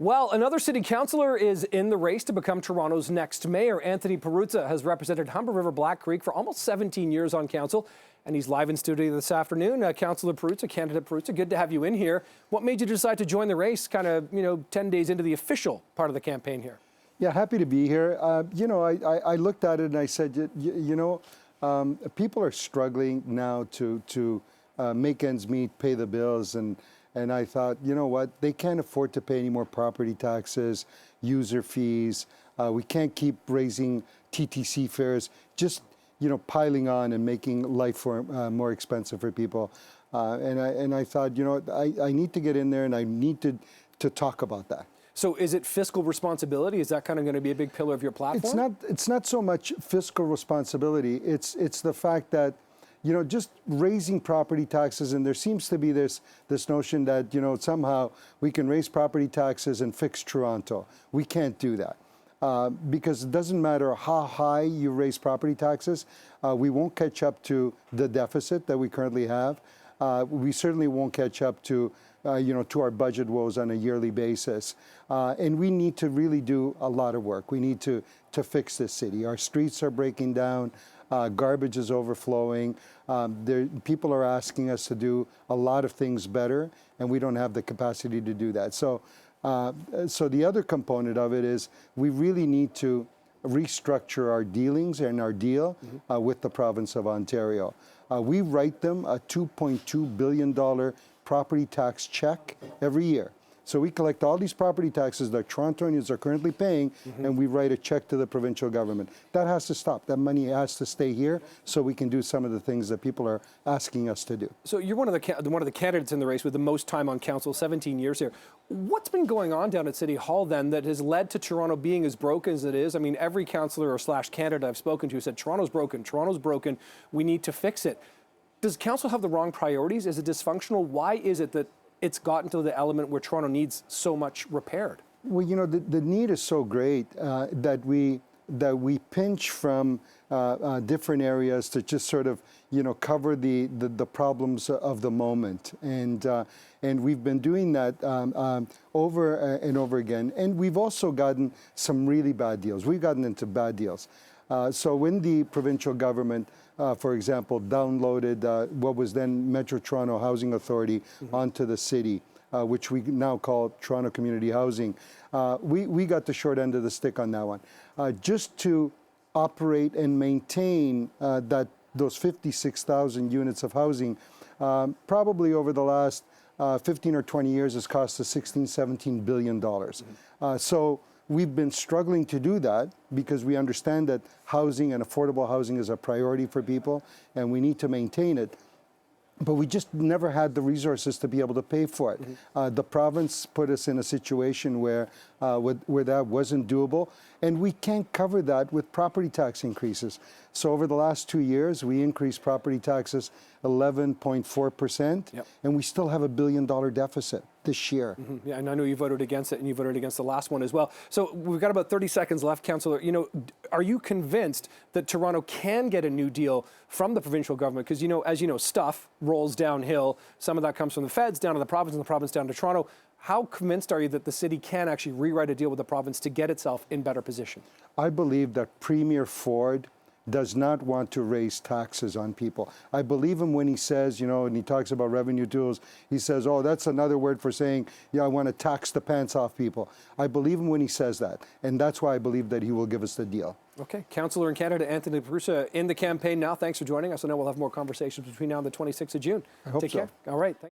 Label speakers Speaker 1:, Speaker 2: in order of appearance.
Speaker 1: Well, another city councillor is in the race to become Toronto's next mayor. Anthony Perruzza has represented Humber River-Black Creek for almost 17 years on council, and he's live in studio this afternoon. Councillor Perruzza, candidate Perruzza, good to have you in here. What made you decide to join the race kind of, 10 days into the official part of the campaign here?
Speaker 2: Yeah, happy to be here. I looked at it and I said, people are struggling now to make ends meet, pay the bills, and I thought, you know what, they can't afford to pay any more property taxes, user fees. We can't keep raising TTC fares, just piling on and making life more expensive for people. And I thought, I need to get in there and I need to talk about that.
Speaker 1: So is it fiscal responsibility? Is that kind of going to be a big pillar of your platform?
Speaker 2: It's not so much fiscal responsibility. It's the fact that, just raising property taxes, and there seems to be this notion that, somehow we can raise property taxes and fix Toronto. We can't do that. Because it doesn't matter how high you raise property taxes, we won't catch up to the deficit that we currently have. We certainly won't catch up to our budget woes on a yearly basis. And we need to really do a lot of work. We need to fix this city. Our streets are breaking down. Garbage is overflowing. People are asking us to do a lot of things better, and we don't have the capacity to do that. So the other component of it is we really need to restructure our dealings and our deal with the province of Ontario. We write them a $2.2 billion property tax check every year. So we collect all these property taxes that Torontonians are currently paying, and we write a check to the provincial government. That has to stop. That money has to stay here so we can do some of the things that people are asking us to do.
Speaker 1: So you're one of the candidates in the race with the most time on council, 17 years here. What's been going on down at City Hall then that has led to Toronto being as broken as it is? I mean, every councillor or candidate I've spoken to said Toronto's broken, we need to fix it. Does council have the wrong priorities? Is it dysfunctional? Why is it that it's gotten to the element where Toronto needs so much repaired?
Speaker 2: Well, the need is so great that we pinch from different areas to just sort of cover the problems of the moment, and we've been doing that over and over again. And we've also gotten some really bad deals. We've gotten into bad deals. So when the provincial government, for example, downloaded what was then Metro Toronto Housing Authority onto the city, which we now call Toronto Community Housing, we got the short end of the stick on that one. Just to operate and maintain those 56,000 units of housing, probably over the last 15 or 20 years has cost us $16–17 billion. So we've been struggling to do that because we understand that housing and affordable housing is a priority for people, and we need to maintain it. But we just never had the resources to be able to pay for it. The province put us in a situation where that wasn't doable, and we can't cover that with property tax increases. So over the last 2 years, we increased property taxes 11.4%, and we still have $1 billion deficit this year.
Speaker 1: Yeah, and I know you voted against it, and you voted against the last one as well. So we've got about 30 seconds left, Councillor. Are you convinced that Toronto can get a new deal from the provincial government? Because, as you know, stuff rolls downhill. Some of that comes from the feds down to the province, and the province down to Toronto. How convinced are you that the city can actually rewrite a deal with the province to get itself in better position?
Speaker 2: I believe that Premier Ford does not want to raise taxes on people. I believe him when he says, and he talks about revenue tools, he says, oh, that's another word for saying, I want to tax the pants off people. I believe him when he says that, and that's why I believe that he will give us the deal.
Speaker 1: Okay, Councillor in Canada, Anthony Perruzza, in the campaign now. Thanks for joining us. I know we'll have more conversations between now and the 26th of June.
Speaker 2: I hope
Speaker 1: Take
Speaker 2: so.
Speaker 1: care. All right.